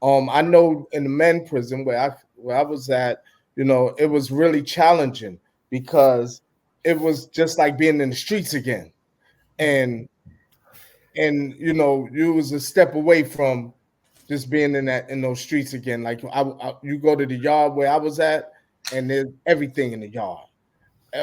I know in the men prison where I was at, it was really challenging because it was just like being in the streets again. And you was a step away from just being in those streets again. Like you go to the yard where I was at, and there's everything in the yard,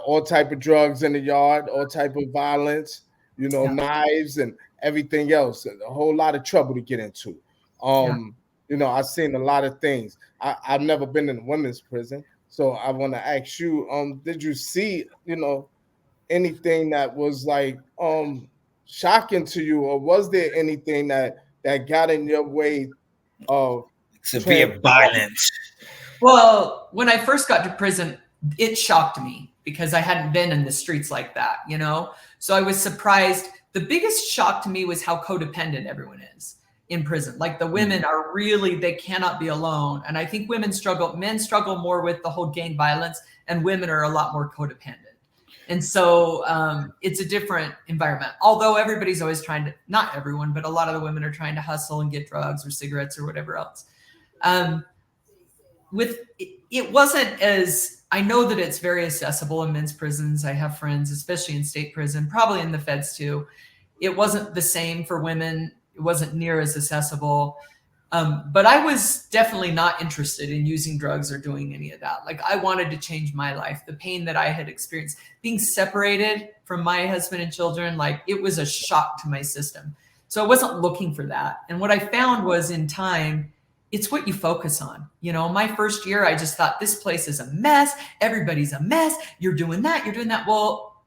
all type of drugs in the yard, all type of violence, knives and everything else. A whole lot of trouble to get into. I've seen a lot of things. I've never been in a women's prison, so I want to ask you, did you see, anything that was like shocking to you, or was there anything that got in your way of severe violence? Well, when I first got to prison, it shocked me because I hadn't been in the streets like that, So I was surprised. The biggest shock to me was how codependent everyone is in prison. Like the women are really, they cannot be alone. And I think men struggle more with the whole gang violence, and women are a lot more codependent. And so it's a different environment. Although everybody's always trying to, not everyone, but a lot of the women are trying to hustle and get drugs or cigarettes or whatever else. It wasn't as, I know that it's very accessible in men's prisons. I have friends, especially in state prison, probably in the feds too. It wasn't the same for women. It wasn't near as accessible. But I was definitely not interested in using drugs or doing any of that. Like I wanted to change my life. The pain that I had experienced, being separated from my husband and children, like it was a shock to my system. So I wasn't looking for that. And what I found was in time, it's what you focus on. My first year, I just thought this place is a mess. Everybody's a mess. You're doing that. You're doing that. Well,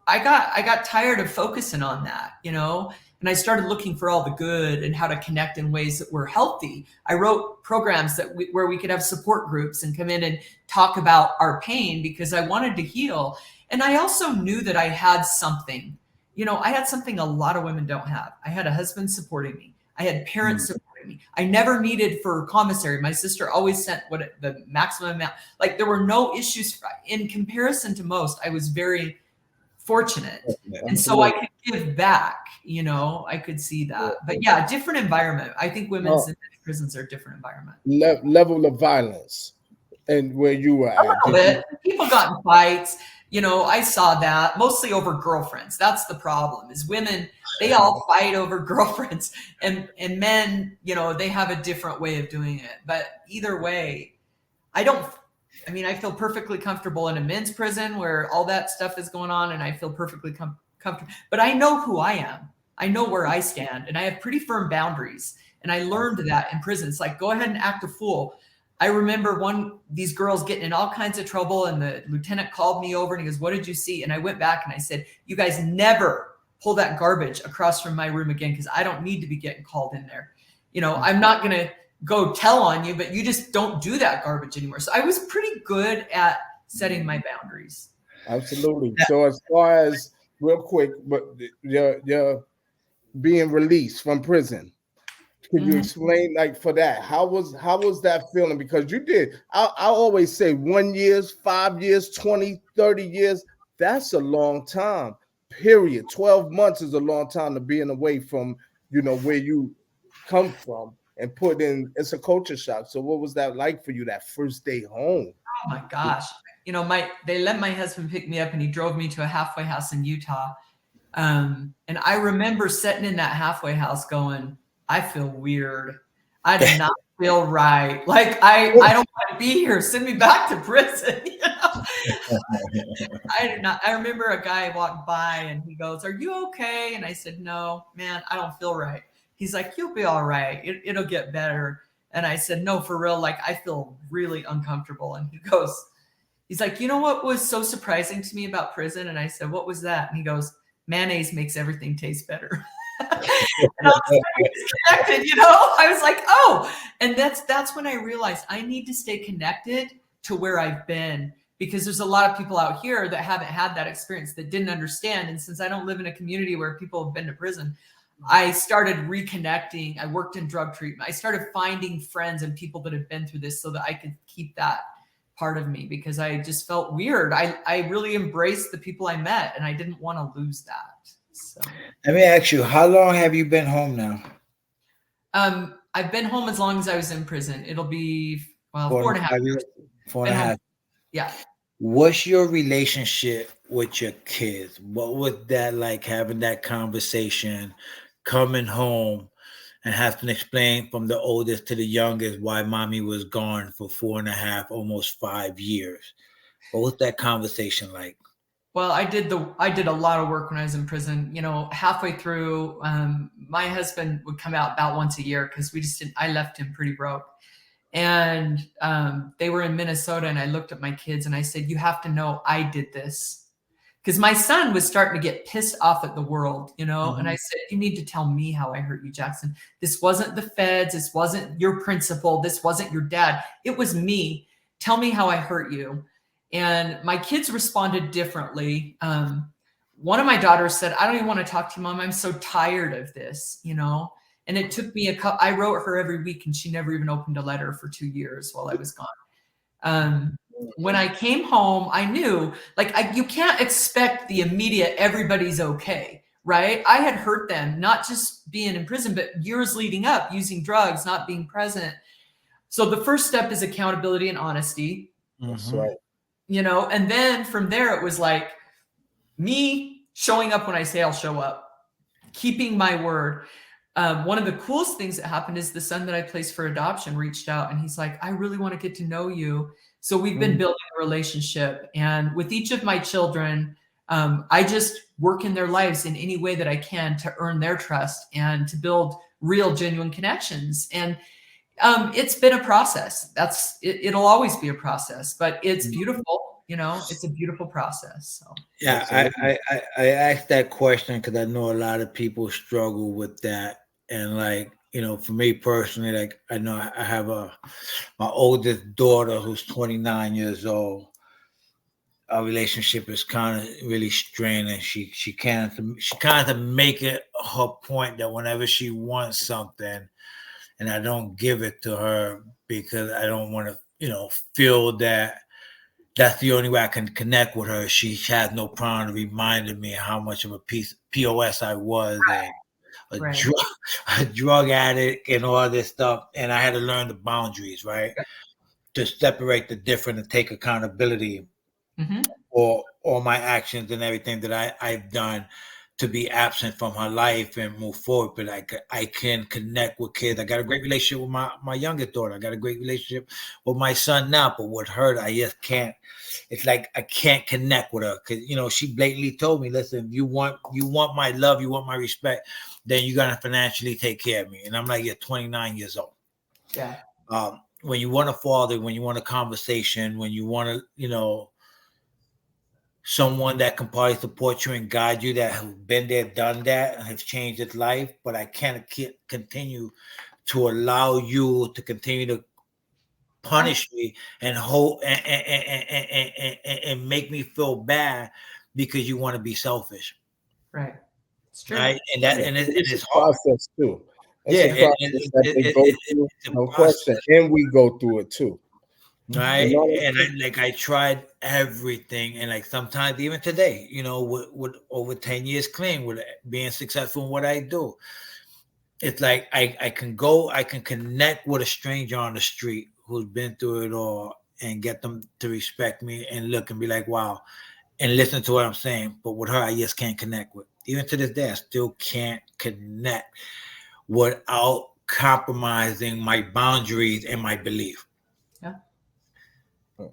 I got tired of focusing on that, and I started looking for all the good and how to connect in ways that were healthy. I wrote programs where we could have support groups and come in and talk about our pain because I wanted to heal. And I also knew that I had something, I had something a lot of women don't have. I had a husband supporting me. I had parents supporting me. I never needed for commissary. My sister always sent the maximum amount. Like there were no issues in comparison to most. I was very fortunate. And so I could give back, I could see that. But yeah, different environment. I think women's prisons are a different environment. Level of violence and where you were at. A little bit. People got in fights. I saw that mostly over girlfriends. That's the problem is women, they all fight over girlfriends and men, they have a different way of doing it. But either way, I feel perfectly comfortable in a men's prison where all that stuff is going on. And I feel perfectly comfortable, but I know who I am. I know where I stand and I have pretty firm boundaries. And I learned that in prison. It's like, go ahead and act a fool. I remember these girls getting in all kinds of trouble and the lieutenant called me over and he goes, what did you see? And I went back and I said, you guys never pull that garbage across from my room again, because I don't need to be getting called in there. I'm not going to go tell on you, but you just don't do that garbage anymore. So I was pretty good at setting my boundaries. Absolutely. So as far as real quick, but you're being released from prison. Could you explain, like, for that? How was that feeling? Because you did. I always say 1 year, 5 years, 20, 30 years. That's a long time. Period. 12 months is a long time to being away from, where you come from and put in. It's a culture shock. So what was that like for you that first day home? Oh my gosh. They let my husband pick me up and he drove me to a halfway house in Utah. And I remember sitting in that halfway house going, I feel weird. I did not feel right. Like I don't want to be here. Send me back to prison. I did not. I remember a guy walked by and he goes, "Are you okay?" And I said, "No, man, I don't feel right." He's like, "You'll be all right. It'll get better." And I said, "No, for real. Like I feel really uncomfortable." And he's like, "You know what was so surprising to me about prison?" And I said, "What was that?" And he goes, "Mayonnaise makes everything taste better." And I was disconnected, I was like, oh, and that's when I realized I need to stay connected to where I've been, because there's a lot of people out here that haven't had that experience, that didn't understand. And since I don't live in a community where people have been to prison, I started reconnecting. I worked in drug treatment. I started finding friends and people that have been through this so that I could keep that part of me, because I just felt weird. I really embraced the people I met and I didn't want to lose that. So let me ask you, how long have you been home now? I I've been home as long as I was in prison. It'll be, well, 4.5 years. 4.5. Yeah. What's your relationship with your kids? What was that like, having that conversation, coming home and having to explain from the oldest to the youngest why mommy was gone for 4.5, almost 5 years? What was that conversation like? Well, I did a lot of work when I was in prison. You know, halfway through, my husband would come out about once a year because I left him pretty broke. And they were in Minnesota, and I looked at my kids and I said, you have to know I did this. Because my son was starting to get pissed off at the world, you know? And I said, you need to tell me how I hurt you, Jackson. This wasn't the feds. This wasn't your principal. This wasn't your dad. It was me. Tell me how I hurt you. And my kids responded differently. One of my daughters said, I don't even want to talk to you, Mom. I'm so tired of this, you know? And it took me I wrote her every week, and she never even opened a letter for 2 years while I was gone. When I came home, I knew, like, you can't expect the immediate everybody's okay, right? I had hurt them, not just being in prison, but years leading up, using drugs, not being present. So the first step is accountability and honesty. That's right. You know, and then from there, it was like me showing up when I say I'll show up, keeping my word. One of the coolest things that happened is the son that I placed for adoption reached out, and he's like, I really want to get to know you. So we've been building a relationship. And with each of my children, I just work in their lives in any way that I can to earn their trust and to build real, genuine connections. And it's been a process. It'll always be a process, but it's beautiful. You know, it's a beautiful process. So yeah, I asked that question because I know a lot of people struggle with that. And like, you know, for me personally, like, I know I have my oldest daughter who's 29 years old. Our relationship is kind of really strained, and she kind of make it her point that whenever she wants something and I don't give it to her because I don't want to, you know, feel that that's the only way I can connect with her, she has no problem reminding me how much of a POS I was, and a drug addict and all this stuff. And I had to learn the boundaries, right? To separate the different and take accountability for all my actions and everything that I've done to be absent from her life and move forward. But I can connect with kids. I got a great relationship with my youngest daughter. I got a great relationship with my son now, but with her, I just can't. It's like I can't connect with her because, you know, she blatantly told me, listen, you want my love, you want my respect, then you got to financially take care of me. And I'm like, you're 29 years old. Yeah. When you want a father, when you want a conversation, when you want to, you know, someone that can probably support you and guide you, that have been there, done that, and have changed his life. But I can't continue to allow you to continue to punish me and hold and make me feel bad because you want to be selfish. Right. It's true. Right. And it's a hard. process too. It's Yeah. a process that they go through, no question. And we go through it too. Right. You know, And I tried everything. And like sometimes even today, you know, with over 10 years clean, with being successful in what I do, it's like I can connect with a stranger on the street who's been through it all and get them to respect me and look and be like, wow, and listen to what I'm saying. But with her, I just can't connect with. Even to this day, I still can't connect without compromising my boundaries and my belief. Yeah.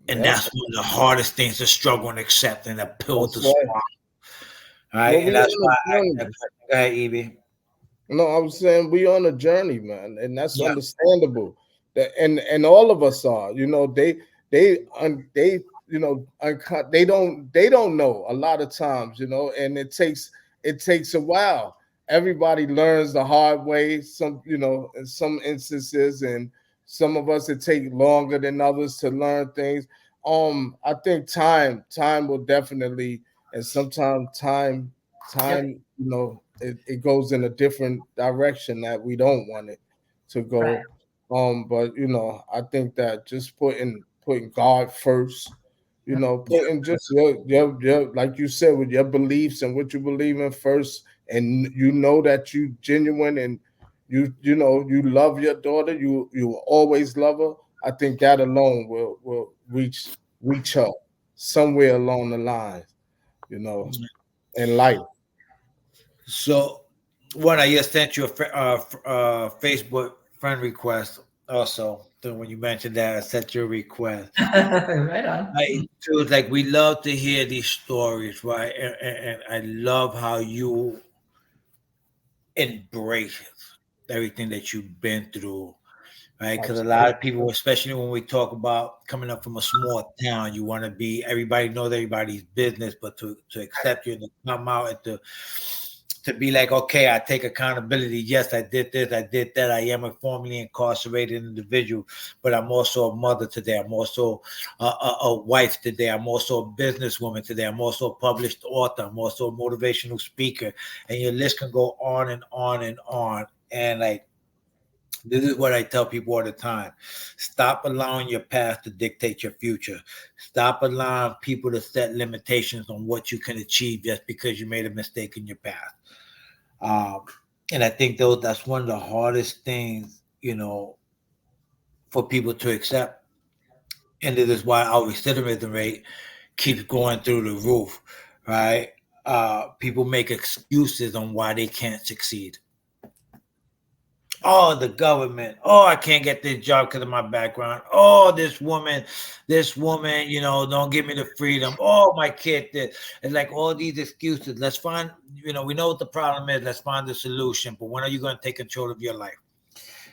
And that's one of the hardest things to struggle and accept, and a pill to right. swallow. Right. Well, and that's why go ahead, Evie. No, I was saying we on a journey, man, and that's understandable. And all of us are, you know, they you know, they don't know a lot of times, you know, and it takes a while. Everybody learns the hard way, some, you know, in some instances, and some of us it take longer than others to learn things. I think time will definitely, and sometimes time, you know, it goes in a different direction that we don't want it to go. Right. But you know, I think that just putting God first, you know, putting just your like you said, with your beliefs and what you believe in first, and you know that you genuine and you know, you love your daughter, you will always love her. I think that alone will reach her somewhere along the lines, you know, in life. So, one, I just sent you a Facebook friend request. Also, so when you mentioned that, I sent you a request. Right on. So it's like we love to hear these stories, right? And I love how you embrace everything that you've been through, right? Because a lot of people, especially when we talk about coming up from a small town, you want to be everybody knows everybody's business, but to accept you, to come out and to be like, okay, I take accountability. Yes, I did this, I did that. I am a formerly incarcerated individual, but I'm also a mother today. I'm also a wife today. I'm also a businesswoman today. I'm also a published author. I'm also a motivational speaker. And your list can go on and on and on. And like, this is what I tell people all the time. Stop allowing your past to dictate your future. Stop allowing people to set limitations on what you can achieve just because you made a mistake in your past. And I think that's one of the hardest things, for people to accept. And this is why our recidivism rate keeps going through the roof, right? People make excuses on why they can't succeed. Oh, the government. Oh, I can't get this job because of my background. Oh, this woman, don't give me the freedom. Oh, my kid did. It's like all these excuses. Let's find, we know what the problem is. Let's find the solution. But when are you going to take control of your life?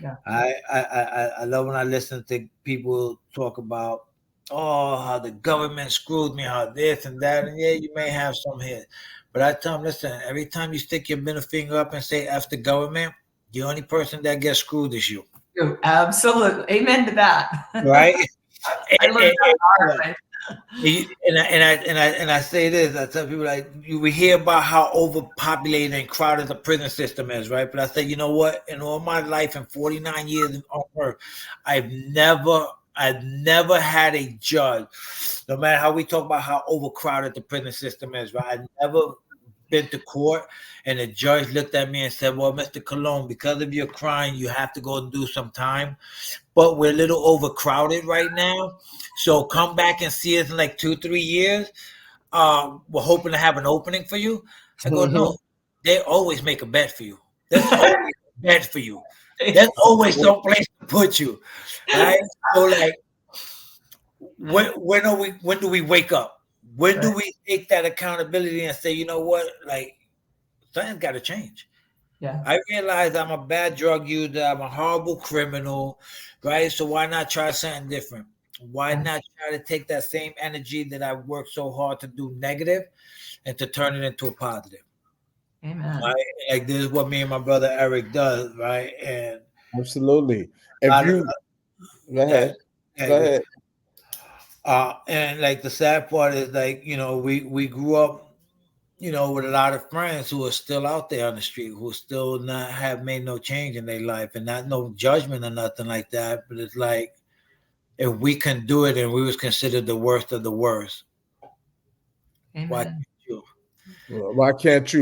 Yeah. I love when I listen to people talk about, oh, how the government screwed me, how this and that. And yeah, you may have some here. But I tell them, listen, every time you stick your middle finger up and say F the government, the only person that gets screwed is you. Absolutely. Amen to that. Right? I learned that hard way. And I say this, I tell people, like, we hear about how overpopulated and crowded the prison system is, right? But I say, you know what? In all my life, in 49 years on earth, I've never had a judge, no matter how we talk about how overcrowded the prison system is, right? I've never been to court and the judge looked at me and said, well, Mr. Colon, because of your crime, you have to go and do some time, but we're a little overcrowded right now, so come back and see us in like 2-3 years. We're hoping to have an opening for you. I go, no, they always make a bed for you. There's always a bed for you. There's always some place to put you, right? So like, when do we wake up? When do we take that accountability and say, you know what, like, something's got to change? Yeah. I realize I'm a bad drug user. I'm a horrible criminal, right? So why not try something different? Why not try to take that same energy that I've worked so hard to do negative and to turn it into a positive? Amen. Right? Like, this is what me and my brother Eric does, right? And absolutely. If you go ahead. Go ahead. And like, the sad part is, like, we grew up, with a lot of friends who are still out there on the street, who still not have made no change in their life, and not no judgment or nothing like that. But it's like, if we can do it and we was considered the worst of the worst, Amen. why can't you? Why can't you?